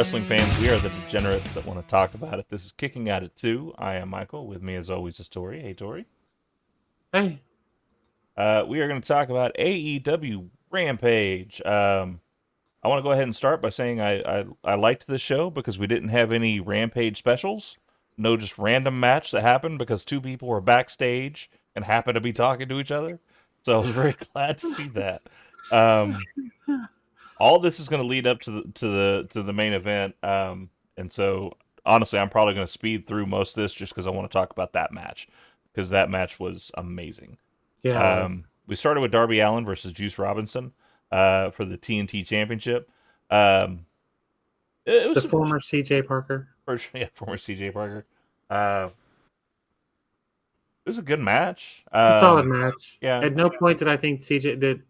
wrestling fans. We are the degenerates that want to talk about it. This is Kicking Out at 2. I am Michael. With me, as always, is Tori. Hey, Tori. Hey, We are going to talk about AEW Rampage. I want to go ahead and start by saying I liked this show because we didn't have any Rampage specials. No just random match that happened because two people were backstage and happened to be talking to each other. So I was very glad to see that. Um, all this is going to lead up to the main event. And so honestly, I'm probably going to speed through most of this just because I want to talk about that match because that match was amazing. yeah, it was We started with Darby Allin versus Juice Robinson for the TNT Championship. Um, it the was former CJ Parker. yeah, former CJ Parker. Uh, it was a good match. A solid match. Yeah, At no point did I think that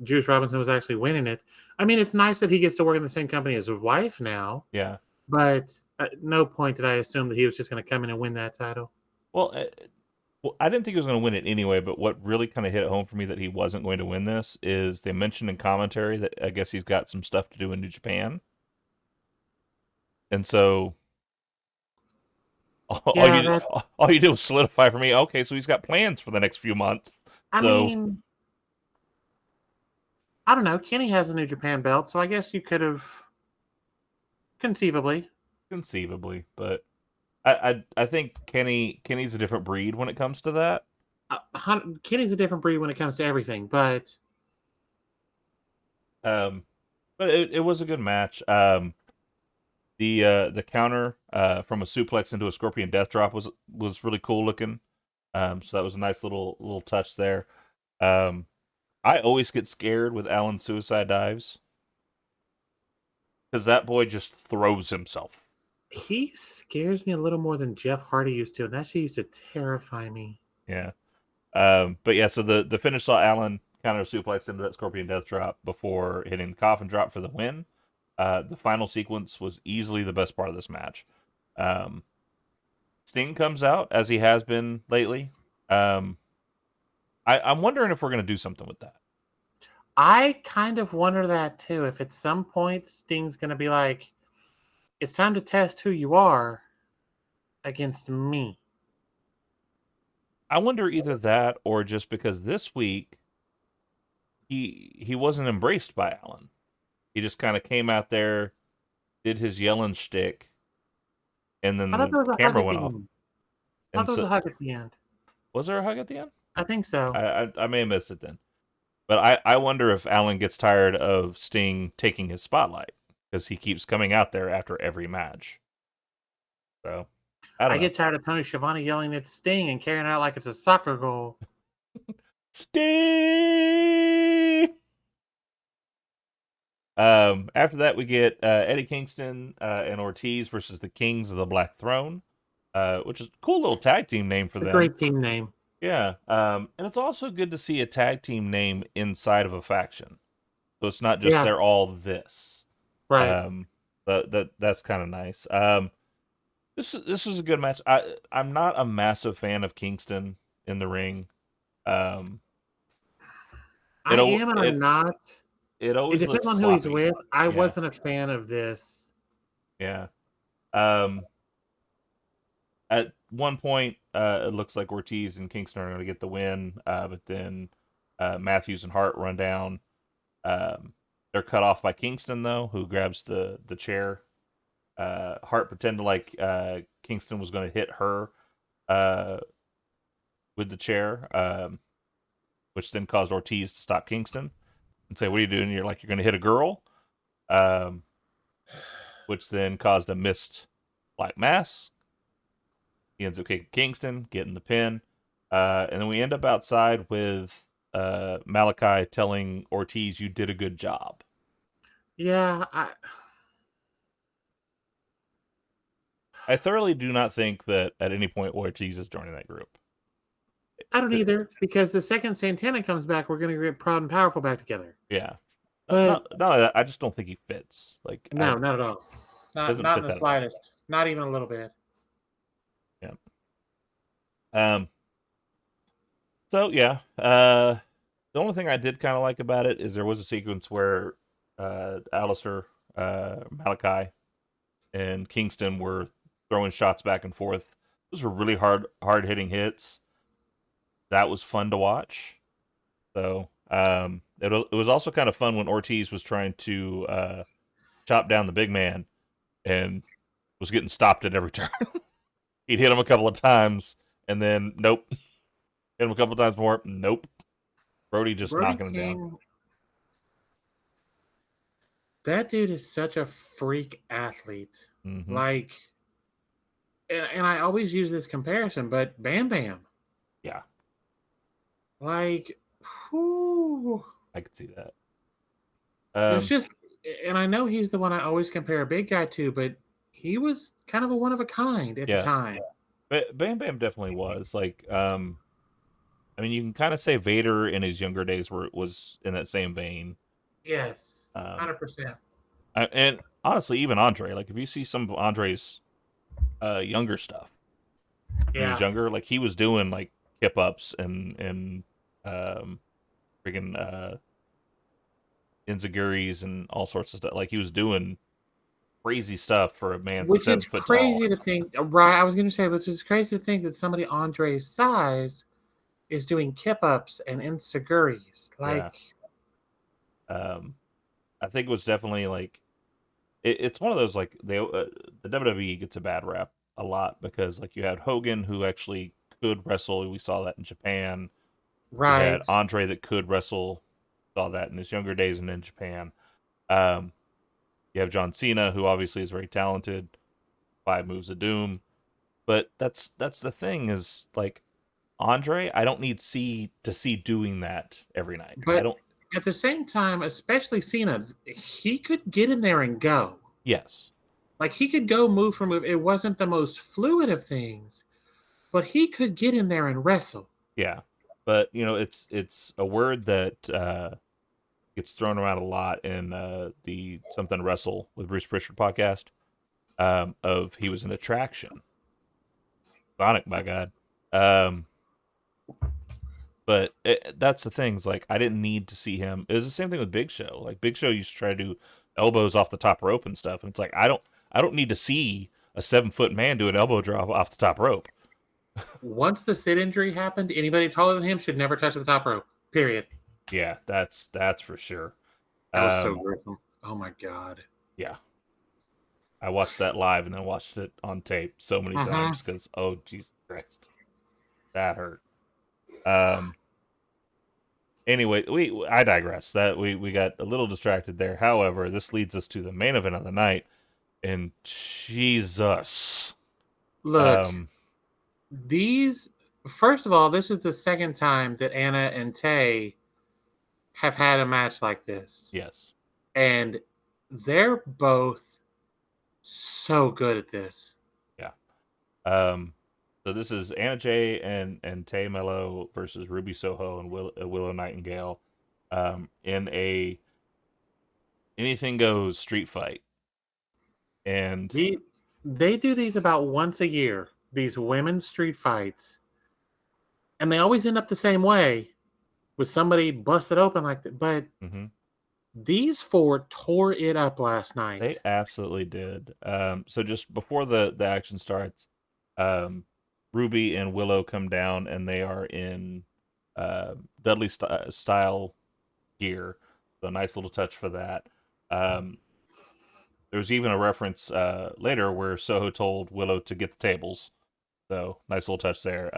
Juice Robinson was actually winning it. I mean, it's nice that he gets to work in the same company as his wife now, yeah. but at no point did I assume that he was just going to come in and win that title. Well, I didn't think he was going to win it anyway, but what really kind of hit home for me that he wasn't going to win this is they mentioned in commentary that I guess he's got some stuff to do in New Japan. And so all Yeah, you all you did was solidify for me. Okay, so he's got plans for the next few months. I So mean, I don't know. Kenny has a New Japan belt, so I guess you could have conceivably. conceivably, but I think Kenny's a different breed when it comes to that. Kenny's a different breed when it comes to everything, but Um, but it was a good match. The counter from a suplex into a scorpion death drop was really cool looking. So that was a nice little touch there. Um, I always get scared with Allen's suicide dives because that boy just throws himself. he scares me a little more than Jeff Hardy used to, and that shit used to terrify me. Yeah. But yeah, so the finish saw Allen counter suplex into that scorpion death drop before hitting the coffin drop for the win. The final sequence was easily the best part of this match. Um, Sting comes out as he has been lately. Um, I'm wondering if we're going to do something with that. I kind of wonder that too. If at some point Sting's going to be like, it's time to test who you are against me. I wonder either that or just because this week he wasn't embraced by Allen. He just kind of came out there, did his yelling shtick, and then I thought the there was a hug camera at went the off. end. I thought And there was so, a hug at the end. was there a hug at the end? I think so. I may have missed it then. But I wonder if Allen gets tired of Sting taking his spotlight because he keeps coming out there after every match. So I don't I know. get tired of Tony Schiavone yelling at Sting and carrying it out like it's a soccer goal. Sting. After that, we get Eddie Kingston and Ortiz versus the Kings of the Black Throne, which is a cool little tag team name for A them. great team name. Yeah. And it's also good to see a tag team name inside of a faction. So it's not just Yeah, they're all this. right. Um, that's kind of nice. This was a good match. I'm not a massive fan of Kingston in the ring. Um, it I am and I'm it not. it It always depends looks on who he's sloppy. with. I Yeah, wasn't a fan of this. yeah. Um, at one point, it looks like Ortiz and Kingston are going to get the win, but then Matthews and Hart run down. Um, they're cut off by Kingston though, who grabs the chair. Hart pretended like Kingston was going to hit her uh, with the chair, which then caused Ortiz to stop Kingston and say, "What are you doing? You're like you're going to hit a girl," um, which then caused a missed black mass. He ends up kicking Kingston, getting the pin, and then we end up outside with Malachi telling Ortiz, "You did a good job." Yeah, I thoroughly do not think that at any point Ortiz is joining that group. I don't either because the second Santana comes back, we're going to get Proud and Powerful back together. Yeah, But no, I just don't think he fits. Like, I no, not at all. Not doesn't not in fit the that at all. slightest. Not even a little bit. Yeah. Um. So yeah. The only thing I did kind of like about it is there was a sequence where Alistair Malachi and Kingston were throwing shots back and forth. Those were really hard hitting hits. That was fun to watch. So it was also kind of fun when Ortiz was trying to chop down the big man and was getting stopped at every turn. He'd hit him a couple of times and then nope. Hit him a couple of times more. Nope. Brody just Brody knocking him down. King, that dude is such a freak athlete. Mm-hmm. Like, and I always use this comparison, but Bam Bam, Yeah, like, whew, I could see that. there's Um, just, and I know he's the one I always compare a big guy to, but he was kind of a one of a kind at the yeah, time. but Bam Bam definitely was like. I mean, you can kind of say Vader in his younger days was in that same vein. Yes, Um, 100%. and honestly, even Andre, like if you see some of Andre's younger stuff when he's Yeah. younger, like he was doing like hip ups and um, freaking enziguris and all sorts of stuff. Like he was doing crazy stuff for a man Which is 7 foot tall. crazy to think, right? I was going to say, which is crazy to think that somebody Andre's size is doing kip ups and insiguris. Yeah. Like, Um, I think it was definitely like it's one of those like the WWE gets a bad rap a lot because like you had Hogan who actually could wrestle. We saw that in Japan. You had right. Andre that could wrestle. Saw that in his younger days and in Japan. Um, you have John Cena who obviously is very talented. 5 moves of doom. But that's the thing is like Andre. I don't need see to see doing that every night. I But don't. at the same time, especially Cena, he could get in there and go. Yes. Like, he could go move for move. It wasn't the most fluid of things, but he could get in there and wrestle. Yeah. But it's a word that gets thrown around a lot in the Something Wrestle with Bruce Prichard podcast. Of he was an attraction, Sonic, by God. Um, but that's the thing. Is like I didn't need to see him. It was the same thing with Big Show. Like Big Show used to try to do elbows off the top rope and stuff, and it's like I don't need to see a 7 foot man do an elbow drop off the top rope. Once the Sid injury happened, anybody taller than him should never touch the top rope. Period. Yeah, that's for sure. That was so Um, gruesome. Oh my god. yeah, I watched that live and then watched it on tape so many Mm-hmm. times because oh Jesus Christ, that hurt. Um, anyway, we I digress. That we got a little distracted there. However, this leads us to the main event of the night, and Jesus, Look, um, these. First of all, this is the second time that Anna and Tay have had a match like this, yes, and they're both so good at this. yeah. Um, so this is Anna Jay and Tay Mello versus Ruby Soho and Willow Nightingale, in a anything goes street fight, and The, they do these about once a year. These women's street fights, and they always end up the same way, with somebody busted open like that. But mhm, these four tore it up last they night. absolutely did. So just before the action starts, um, Ruby and Willow come down and they are in Dudley style gear. So nice little touch for that. Um, there's even a reference later where Soho told Willow to get the tables. So nice little touch there.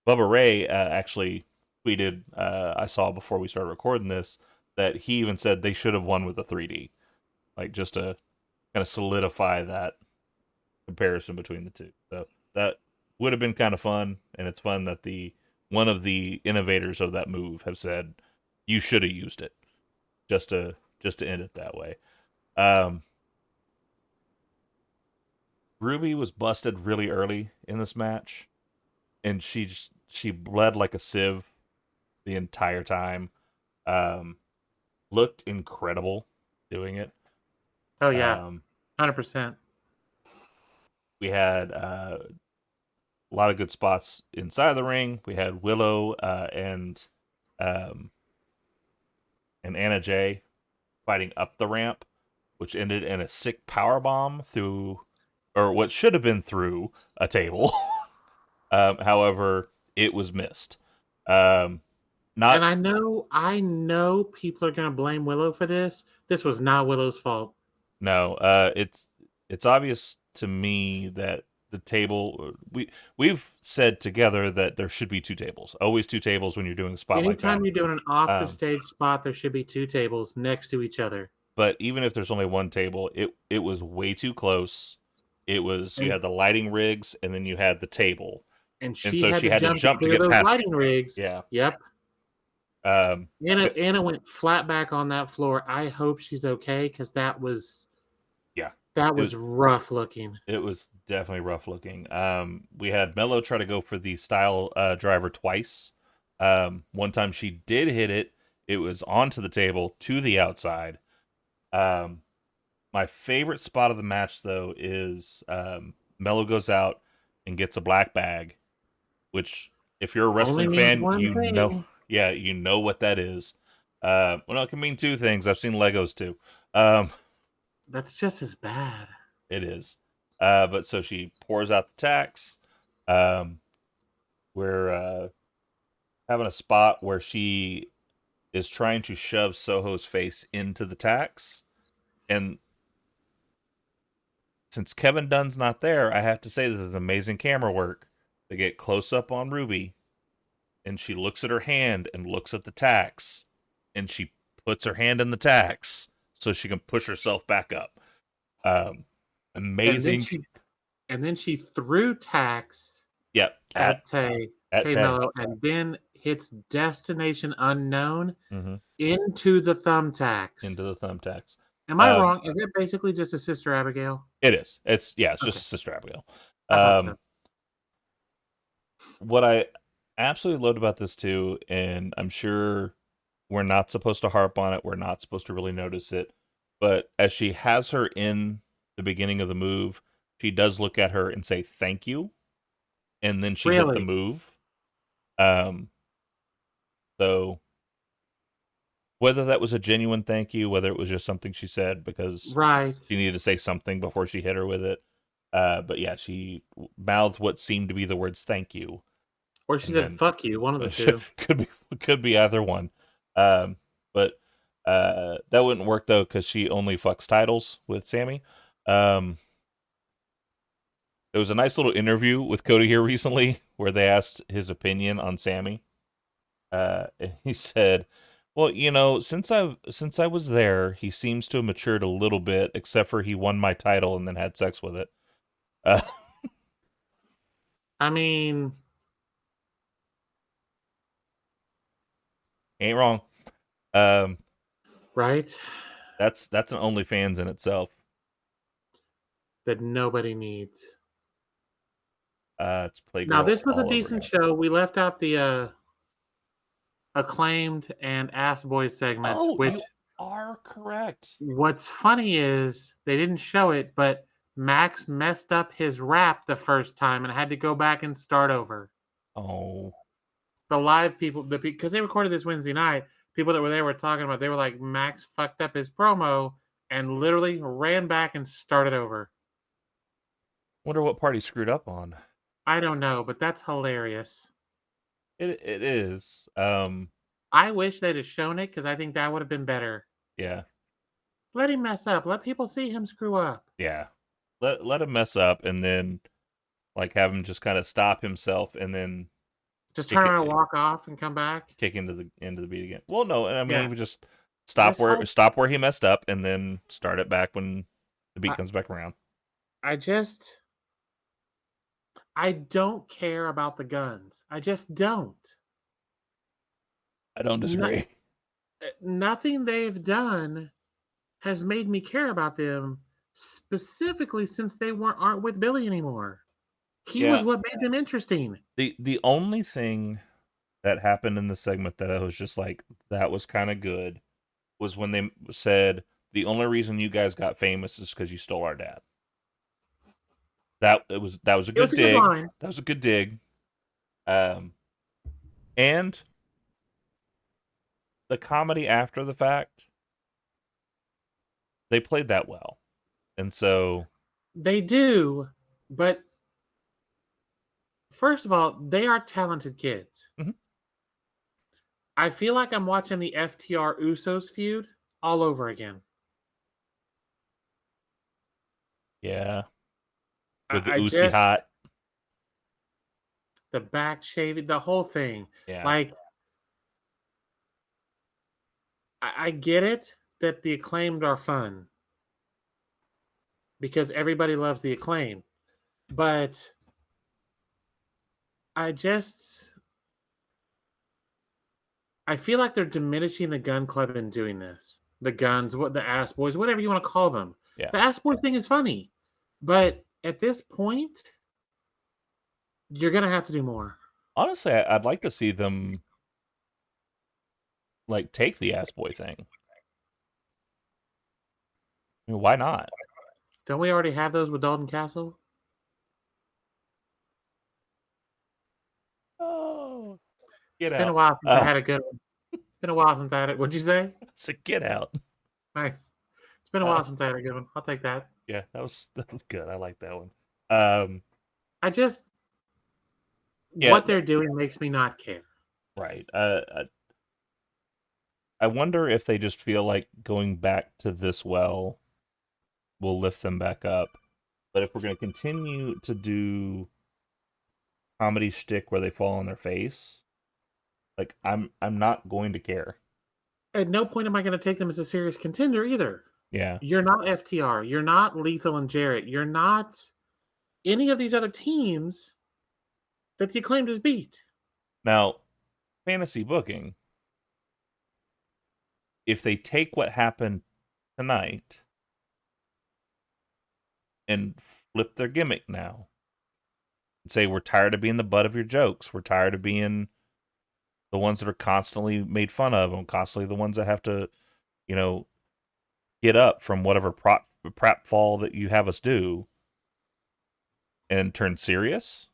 Bubba Ray actually tweeted, I saw before we started recording this, that he even said they should have won with a 3D, like just to kind of solidify that comparison between the two. So that would have been kind of fun, and it's fun that the one of the innovators of that move have said you should have used it just to end it that way. Um, Ruby was busted really early in this match, and she bled like a sieve the entire time. Um, Looked incredible doing it. Oh yeah, Um, 100%. we had a lot of good spots inside the ring. We had Willow um, and Anna Jay fighting up the ramp, which ended in a sick power bomb through, or what should have been through a table. However, it was missed. Um, And not I know people are gonna blame Willow for this. This was not Willow's fault. No, it's obvious to me that the table we've said together that there should be two tables. Always two tables when you're doing a spot like that. Anytime you're doing an off the Um, stage spot, there should be two tables next to each other. but even if there's only one table, it was way too close. It was you And had the lighting rigs and then you had the table, and and she so had she to had to jump to jump to clear get those past. lighting rigs. Yeah. Yep. Um, but Anna went flat back on that floor. I hope she's okay because yeah, that it was was rough looking. it was definitely rough looking. We had Mello try to go for the style driver twice. One time she did hit it. It was onto the table to the outside. Um, my favorite spot of the match though is Mello goes out and gets a black bag, which if you're a Only wrestling means fan, one you know, thing. yeah, you know what that is. Well, no, it can mean two things. I've seen Legos too. That's just as bad. It is. But so she pours out the tax. Um, we're having a spot where she is trying to shove Soho's face into the tax. And since Kevin Dunn's not there, I have to say this is amazing camera work. They get close up on Ruby, and she looks at her hand and looks at the tax, and she puts her hand in the tax so she can push herself back up. Um, And then amazing. she threw tax Yep. at At Tay Tay. Mello and then hits Destination Unknown Mm-hmm. into the thumbtacks. Into the thumbtacks. Am I Um, wrong? Is that basically just a Sister Abigail? it is. It's Okay, just Sister Abigail. I thought so. Um, what I absolutely loved about this too, and I'm sure we're not supposed to harp on it, we're not supposed to really notice it, but as she has her in the beginning of the move, she does look at her and say thank you, and then she hit the Really? move. Um, so whether that was a genuine thank you, whether it was just something she said because Right. she needed to say something before she hit her with it. But yeah, she mouthed what seemed to be the words "thank you," Or she and said, then fuck you, one of the two. could be either one. But that wouldn't work though because she only fucks titles with Sammy. Um, there was a nice little interview with Cody here recently where they asked his opinion on Sammy. And he said, "Well, since I was there, he seems to have matured a little bit, except for he won my title and then had sex with it." Uh, I mean, ain't wrong. Um, right? that's an OnlyFans in itself. That nobody needs. It's Now, Playgirl this was a all over decent again. show. We left out the acclaimed and Ass Boys segments, Oh, which you are correct. what's funny is they didn't show it, but Max messed up his rap the first time and had to go back and start over. Oh, The live people, because they recorded this Wednesday night, people that were there were talking about, they were like, Max fucked up his promo and literally ran back and started over. wonder what part he screwed up on. I don't know, but that's hilarious. It is. I wish they'd have shown it because I think that would have been better. Yeah, Let him mess up. Let people see him screw up. yeah. Let him mess up and then like have him just kind of stop himself and then Just turn kick around and it, walk off and come back. kick into the beat again. Well, no, I mean he Yeah. would just This whole stop where he messed up and then start it back when the beat I, comes back around. I just I don't care about the guns. I just don't. I don't No, disagree. nothing they've done has made me care about them specifically since they aren't with Billy anymore. He was Yeah, what made them interesting. the only thing that happened in the segment that I was just like that was kind of good was when they said the only reason you guys got famous is because you stole our dad. That was a It was good a good dig. line. That was a good dig. Um, and the comedy after the fact, they played that well, and so They do, but first of all, they are talented kids. mhm. I feel like I'm watching the FTR Usos feud all over again. Yeah, with the I Uzi just hot. the back shaving, the whole thing. Yeah, Like I get it that the acclaimed are fun because everybody loves the acclaim, but I just I feel like they're diminishing the gun club in doing this. The guns, what the ass boys, whatever you want to call them. yeah. The ass boy thing is funny, but at this point, you're gonna have to do more. Honestly, I'd like to see them like take the ass boy thing. I mean, why not? Don't we already have those with Dalton Castle? Oh, It's get been a out. while since I had a good one. It's been a while since I had it. What'd you say? So get out. Nice. It's been a Uh, while since I had a good one. I'll take that. yeah, that was good. I like that one. Um, I just yeah, what they're doing makes me not care. right. I wonder if they just feel like going back to this well will lift them back up. But if we're going to continue to do comedy shtick where they fall on their face, like I'm not going to care. At no point am I going to take them as a serious contender either. Yeah. You're not FTR. You're not Lethal and Jarrett. You're not any of these other teams that the acclaimed has beat. Now, fantasy booking, if they take what happened tonight and flip their gimmick now and say we're tired of being the butt of your jokes, we're tired of being the ones that are constantly made fun of and constantly the ones that have to, you know, get up from whatever prep fall that you have us do and turn serious.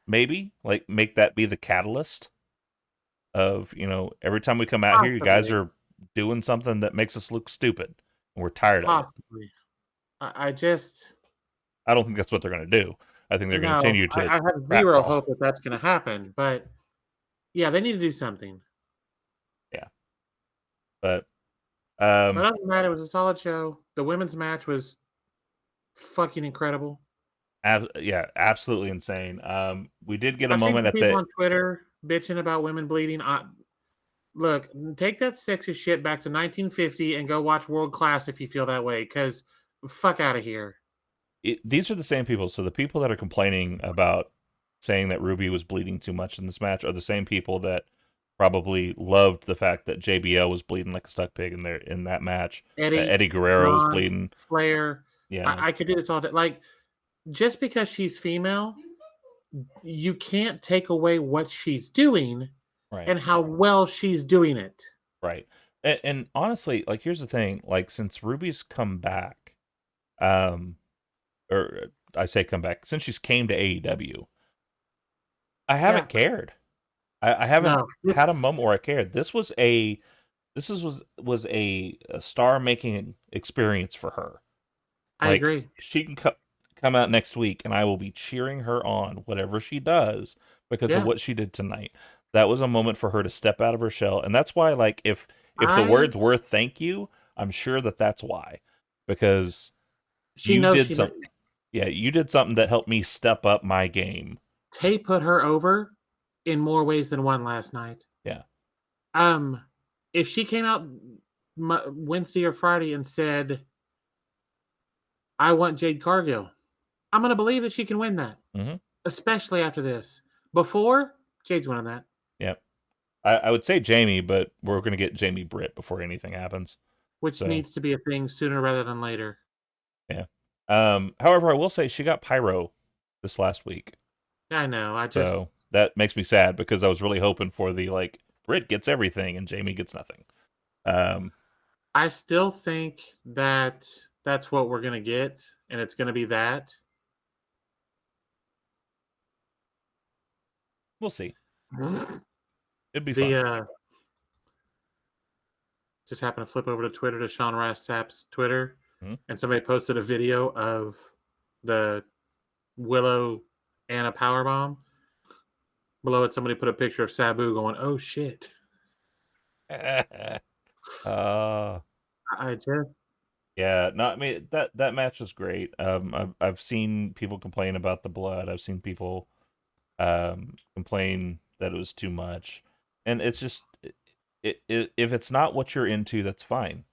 Maybe like make that be the catalyst of, every time we come out here, you guys Possibly. are doing something that makes us look stupid and we're tired of it. Possibly. I just I don't think that's what they're going to do. I think they're going to no. continue to I have zero pratfall. hope that that's going to happen. But yeah, they need to do something. Yeah. But But other than that, it was a solid show. The women's match was fucking incredible. yeah, absolutely insane. We did get a I've seen moment some at people the on Twitter bitching about women bleeding. Look, take that sexist shit back to 1950 and go watch World Class if you feel that way. Because fuck out of here. these are the same people. So the people that are complaining about saying that Ruby was bleeding too much in this match are the same people that probably loved the fact that JBL was bleeding like a stuck pig in that match. That Eddie, Eddie Guerrero was Braun, bleeding. Flair. Yeah, I could do this all day. Like, just because she's female, you can't take away what she's doing right, and how well she's doing it. right. And honestly, like here's the thing: like since Ruby's come back, um, or I say come back since she's came to AEW, I Yeah. haven't cared. I haven't No, had a moment where I cared. This was a star making experience for her. I Like agree. she can come out next week, and I will be cheering her on whatever she does because of Yeah. what she did tonight. That was a moment for her to step out of her shell, and that's why, like, if the I words were "thank you," I'm sure that's why, because she you knows did she some, yeah, you did something that helped me step up my game. Tay put her over in more ways than one last night. Yeah. Um, if she came out Wednesday or Friday and said, "I want Jade Cargill," I'm gonna believe that she can win that, Mm-hmm. especially after this. Before, Jade's winning that, Yeah. I would say Jamie, but we're gonna get Jamie Britt before anything happens. which So needs to be a thing sooner rather than later. yeah. However, I will say she got pyro this last week. I know. I just So that makes me sad because I was really hoping for the like Britt gets everything and Jamie gets nothing. Um, I still think that that's what we're gonna get, and it's gonna be that. we'll see. It'd be The fun. just happened to flip over to Twitter to Sean Ross Sapp's Twitter, Hmm? and somebody posted a video of the Willow Anna powerbomb. Below it, somebody put a picture of Sabu going, "Oh shit!" uh, I just, yeah, no, I mean that match was great. I've seen people complain about the blood. I've seen people complain that it was too much, and it's just if it's not what you're into, that's fine.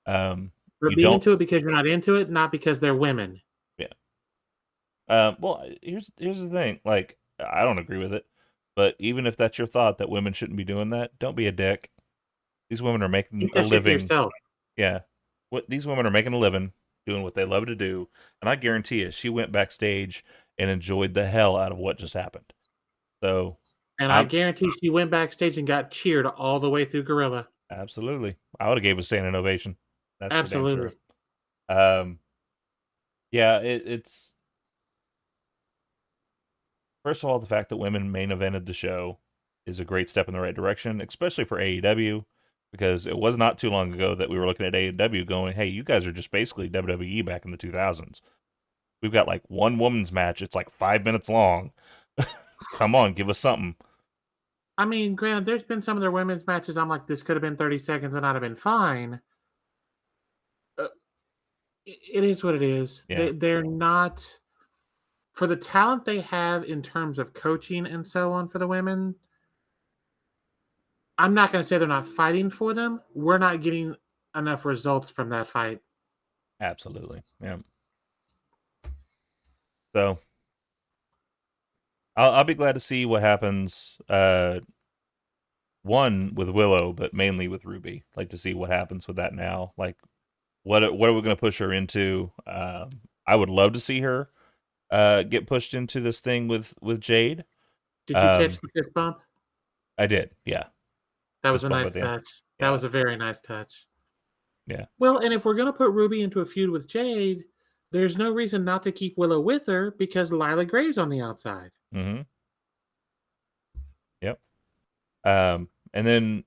but You be don't, into it because you're not into it, not because they're women. yeah. Well, here's the thing. Like, I don't agree with it, but even if that's your thought that women shouldn't be doing that, don't be a dick. These women are making Keep a that shit to living. yourself. Yeah, what these women are making a living doing what they love to do, and I guarantee you, she went backstage and enjoyed the hell out of what just happened. So, And I I'm guarantee she went backstage and got cheered all the way through Gorilla. absolutely. I would have gave a standing ovation. That's for damn sure. Absolutely. Um, yeah, it's first of all, the fact that women main evented the show is a great step in the right direction, especially for AEW, because it was not too long ago that we were looking at AEW going, hey, you guys are just basically WWE back in the 2000s. We've got like one woman's match. It's like 5 minutes long. Come on, give us something. I mean, granted, there's been some of their women's matches. I'm like, this could have been 30 seconds and I'd have been fine. Uh, it is what it is. Yeah, They're not, for the talent they have in terms of coaching and so on for the women. I'm not going to say they're not fighting for them. We're not getting enough results from that fight. absolutely. Yeah. So I'll be glad to see what happens. One with Willow, but mainly with Ruby. Like to see what happens with that now. Like what are we going to push her into? I would love to see her get pushed into this thing with Jade. Did you catch Um, the fist bump? I did, yeah. That was Fist a bump at nice the end. touch. That Yeah, was a very nice touch. yeah. Well, and if we're going to put Ruby into a feud with Jade, there's no reason not to keep Willow with her because Lila Gray's on the outside. Mm-hmm. Yep. And then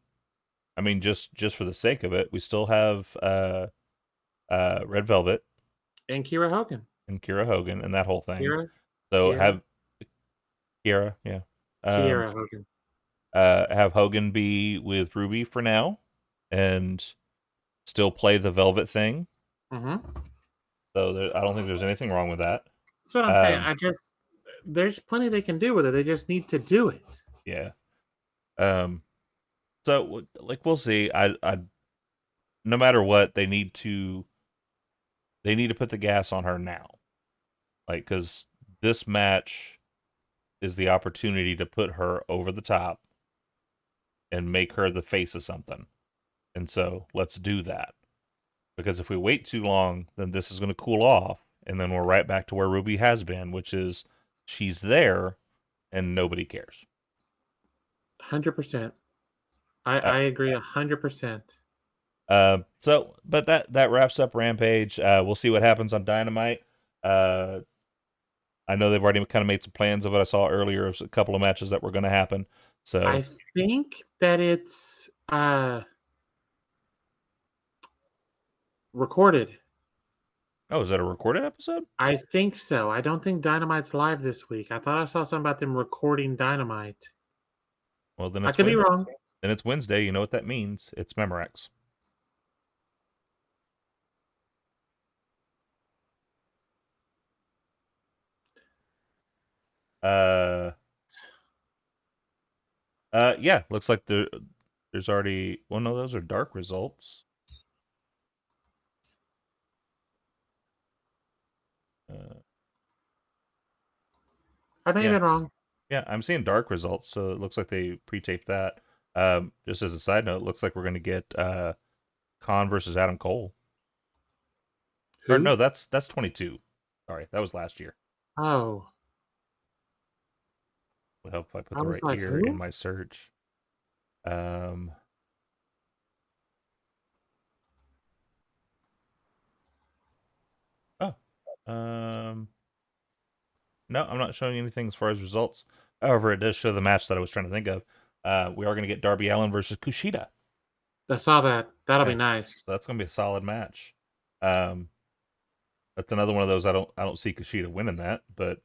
I mean, just for the sake of it, we still have Red Velvet And Kira Hogan. and Kira Hogan and that whole thing. Kira? So Kira? have Kira, yeah. Um, Kira Hogan. have Hogan be with Ruby for now, and still play the Velvet thing. Mm-hmm. So I don't think there's anything wrong with that. That's what I'm saying. Um, There's plenty they can do with it. They just need to do it. yeah. Um, so like we'll see. I no matter what, they need to put the gas on her now. Like because this match is the opportunity to put her over the top and make her the face of something. And so let's do that. Because if we wait too long, then this is going to cool off. And then we're right back to where Ruby has been, which is she's there and nobody cares. 100%. Uh, I agree 100%. but that wraps up Rampage. We'll see what happens on Dynamite. Uh, I know they've already kind of made some plans of what I saw earlier, of a couple of matches that were going to happen. So, I think that it's recorded. oh, is that a recorded episode? I think so. I don't think Dynamite's live this week. I thought I saw something about them recording Dynamite. Well, then I it's could be Wednesday. wrong. Then it's Wednesday. You know what that means? It's Memorex. Uh, yeah. Looks like there's already. Well, no, those are dark results. Uh, I may have yeah, been wrong. yeah. I'm seeing dark results, so it looks like they pre-taped that. Just as a side note, it looks like we're going to get Khan versus Adam Cole. Or no, Who? that's 22. Sorry, that was last year. Oh, Would help if I put I the was right like, year in who? my search. Um, oh, um, no, I'm not showing anything as far as results. However, it does show the match that I was trying to think of. We are going to get Darby Allin versus Kushida. I saw that. That'll be Yeah, nice. so that's gonna be a solid match. Um, that's another one of those I don't see Kushida winning that, but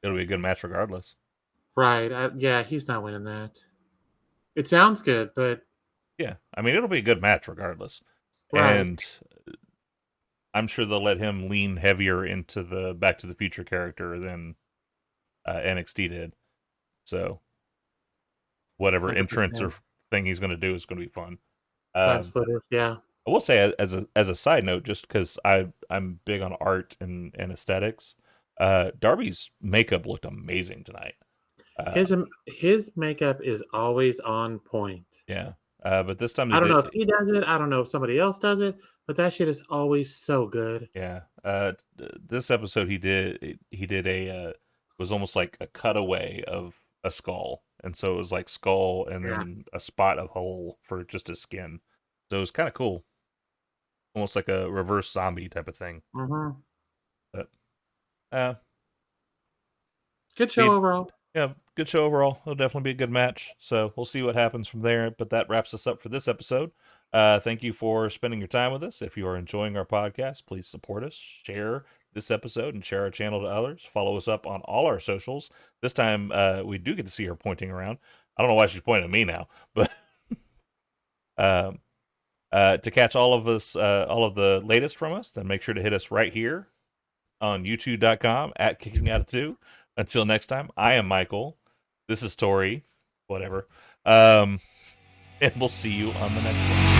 it'll be a good match regardless. Right. Yeah, he's not winning that. It sounds good, but Yeah, I mean it'll be a good match regardless, right. and I'm sure they'll let him lean heavier into the Back to the Future character than NXT did. So whatever entrance 100%. or thing he's going to do is going to be fun. Side Um, splitters. Yeah. I will say as a side note, just because I'm big on art and aesthetics, Darby's makeup looked amazing tonight. Uh, His makeup is always on point. yeah, but this time they I don't know if did. he does it. I don't know if somebody else does it, but that shit is always so good. Yeah, this episode he did it was almost like a cutaway of a skull, and so it was like skull and Yeah. then a spot of hole for just his skin. So it was kind of cool, almost like a reverse zombie type of thing. Mm-hmm. But uh, Good show be overall. yeah, good show overall. It'll definitely be a good match. So we'll see what happens from there. But that wraps us up for this episode. Thank you for spending your time with us. If you are enjoying our podcast, please support us, share this episode, and share our channel to others. Follow us up on all our socials. This time, we do get to see her pointing around. I don't know why she's pointing at me now, but um, to catch all of us, all of the latest from us, then make sure to hit us right here on youtube.com at kicking out of two. Until next time, I am Michael. This is Tori, whatever. And we'll see you on the next one.